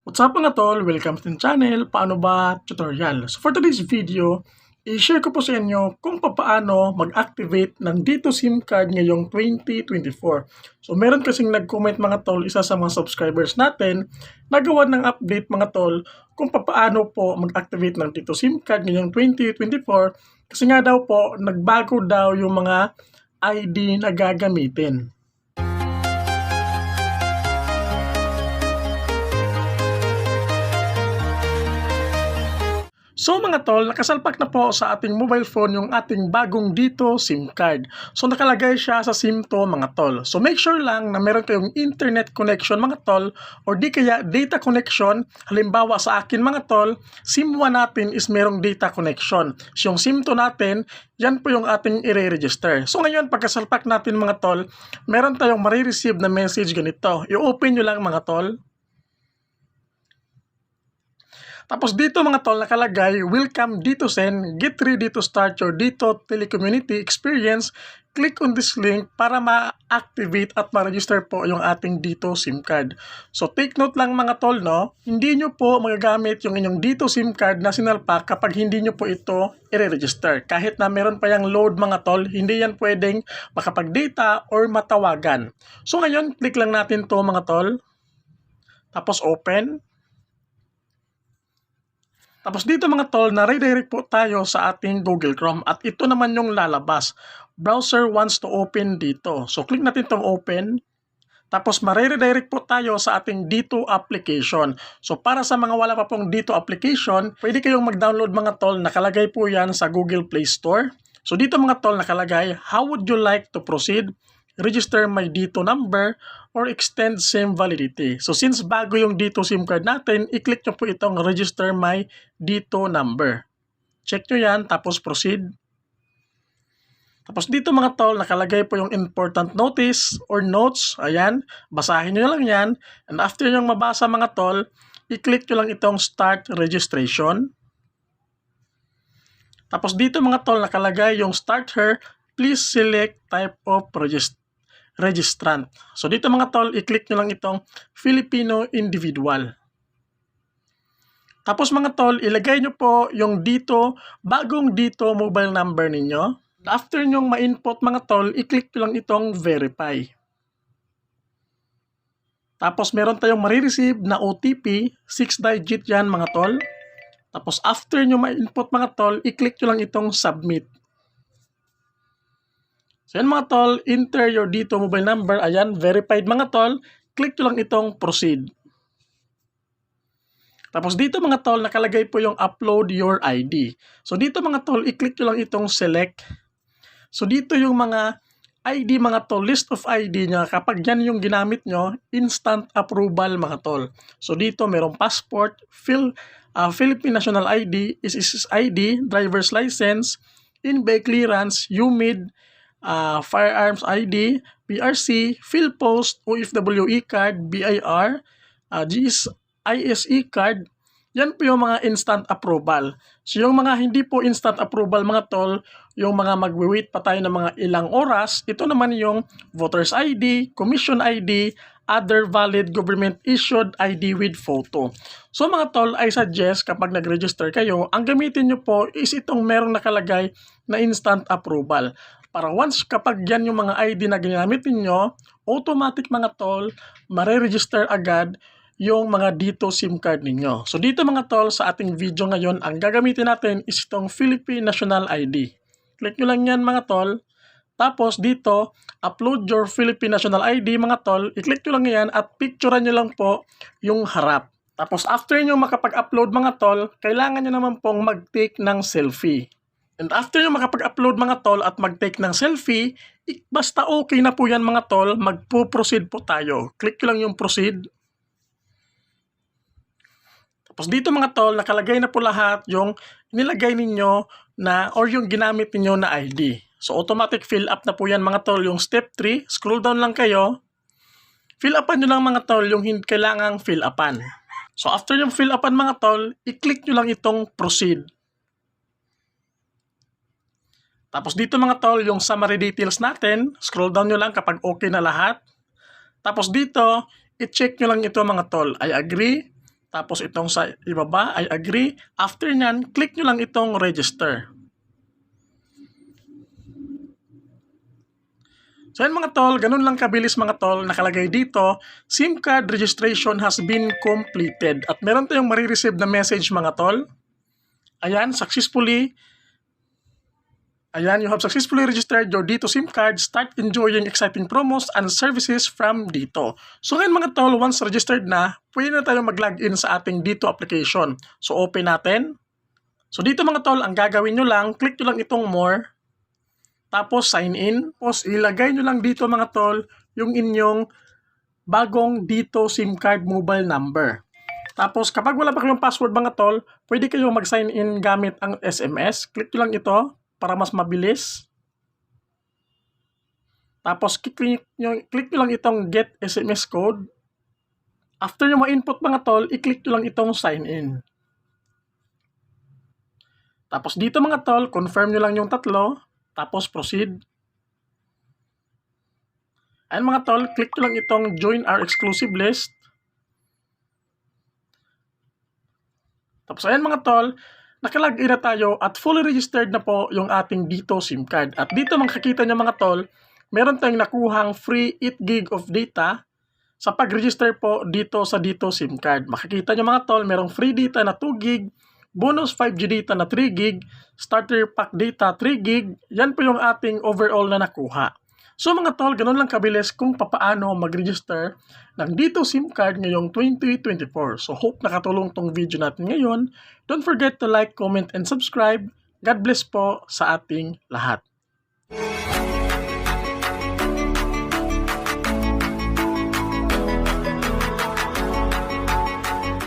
What's up mga tol? Welcome to the channel, Paano Ba Tutorial. So for today's video, i-share ko po sa inyo kung paano mag-activate ng Dito SIM card ngayong 2024. So meron kasing nag-comment mga tol, isa sa mga subscribers natin, nagawa ng update mga tol kung paano po mag-activate ng Dito SIM card ngayong 2024 kasi nga daw po nagbago daw yung mga ID na gagamitin. So mga tol, nakasalpak na po sa ating mobile phone yung ating bagong Dito SIM card. So nakalagay siya sa SIM to mga tol. So make sure lang na meron kayong internet connection mga tol or di kaya data connection. Halimbawa sa akin mga tol, SIM 1 natin is merong data connection. So yung SIM 2 natin, yan po yung ating i-register. So ngayon pagkasalpak natin mga tol, meron tayong marireceive na message ganito. I-open nyo lang mga tol. Tapos dito mga tol nakalagay, welcome Dito Send, get ready to start your Dito Telecommunity Experience. Click on this link para ma-activate at ma-register po yung ating Dito SIM card. So take note lang mga tol, no? Hindi nyo po magagamit yung inyong Dito SIM card na sinalpak kapag hindi nyo po ito i-register. Kahit na meron pa yung load mga tol, hindi yan pwedeng makapag-data or matawagan. So ngayon, click lang natin to mga tol. Tapos open. Tapos dito mga tol, na-redirect po tayo sa ating Google Chrome at ito naman yung lalabas. Browser wants to open dito. So click natin itong open. Tapos ma-redirect po tayo sa ating Dito application. So para sa mga wala pa pong Dito application, pwede kayong mag-download mga tol. Nakalagay po yan sa Google Play Store. So dito mga tol nakalagay, how would you like to proceed? Register my Dito number or extend SIM validity. So since bago yung Dito SIM card natin, i-click nyo po itong register my Dito number. Check nyo yan, tapos proceed. Tapos dito mga tol, nakalagay po yung important notice or notes. Ayan, basahin nyo lang yan. And after yung mabasa mga tol, i-click nyo lang itong start registration. Tapos dito mga tol, nakalagay yung start here. Please select type of registrant. So dito mga tol, i-click nyo lang itong Filipino individual. Tapos mga tol, ilagay nyo po yung bagong Dito mobile number ninyo. After nyong ma-input mga tol, i-click nyo lang itong verify. Tapos meron tayong marireceive na OTP, 6-digit yan mga tol. Tapos after nyo ma-input mga tol, i-click nyo lang itong submit. So yan mga tol, enter your Dito mobile number. Ayan, verified mga tol. Click nyo lang itong proceed. Tapos dito mga tol, nakalagay po yung upload your ID. So dito mga tol, i-click nyo lang itong select. So dito yung mga ID mga tol, list of ID nya. Kapag yan yung ginamit nyo, instant approval mga tol. So dito merong passport, Philippine National ID, SSID, driver's license, in-bay clearance, UMID, firearms ID, PRC, PhilPost, OFW e-card, BIR, ISE card. Yan po yung mga instant approval. So yung mga hindi po instant approval mga tol, yung mga magwi-wait pa tayo ng mga ilang oras, ito naman yung voter's ID, commission ID, other valid government issued ID with photo. So mga tol, I suggest kapag nag-register kayo, ang gamitin nyo po is itong merong nakalagay na instant approval. Para once kapag yan yung mga ID na ginamit niyo, automatic mga tol, mare-register agad yung mga Dito SIM card ninyo. So dito mga tol, sa ating video ngayon, ang gagamitin natin is itong Philippine National ID. Click nyo lang yan mga tol. Tapos dito, upload your Philippine National ID mga tol. I-click nyo lang yan at picturean nyo lang po yung harap. Tapos after nyo makapag-upload mga tol, kailangan nyo naman pong mag-take ng selfie. And after nyo makapag-upload mga tol at mag-take ng selfie, basta okay na po yan mga tol, magpo-proceed po tayo. Click nyo lang yung proceed. Tapos dito mga tol, nakalagay na po lahat yung nilagay ninyo na or yung ginamit ninyo na ID. So automatic fill up na po yan mga tol, yung step 3. Scroll down lang kayo. Fill upan nyo lang mga tol yung kailangang fill upan. So after yung fill upan mga tol, i-click nyo lang itong proceed. Tapos dito mga tol, yung summary details natin, scroll down nyo lang kapag okay na lahat. Tapos dito, i-check nyo lang ito mga tol. I agree, Tapos itong sa ibaba ay agree. After nyan, click nyo lang itong register. So yan mga tol, ganun lang kabilis mga tol, nakalagay dito, SIM card registration has been completed. At meron tayong marireceive na message mga tol. Ayan, you have successfully registered your Dito SIM card. Start enjoying exciting promos and services from Dito. So ngayon mga tol, once registered na, pwede na tayo mag-login sa ating Dito application. So open natin. So dito mga tol, ang gagawin nyo lang, click nyo lang itong more. Tapos sign in. Tapos ilagay nyo lang dito mga tol, yung inyong bagong Dito SIM card mobile number. Tapos kapag wala pa kayong password mga tol, pwede kayong mag-sign in gamit ang SMS. Click nyo lang ito para mas mabilis. Tapos click nyo lang itong get SMS code. After nyo ma-input mga tol, i-click nyo lang itong sign in. Tapos dito mga tol, confirm nyo lang yung tatlo. Tapos proceed. Ayan mga tol, click nyo lang itong join our exclusive list. Tapos ayan mga tol, nakalagin na tayo at fully registered na po yung ating Dito SIM card. At dito makikita nyo mga tol, meron tayong nakuhang free 8 gig of data sa pag-register po dito sa Dito SIM card. Makikita nyo mga tol, merong free data na 2 gig, bonus 5G data na 3 gig, starter pack data 3 gig. Yan po yung ating overall na nakuha. So mga tol, ganun lang kabilis kung papaano mag-register ng Dito SIM card ngayong 2024. So hope nakatulong tong video natin ngayon. Don't forget to like, comment, and subscribe. God bless po sa ating lahat.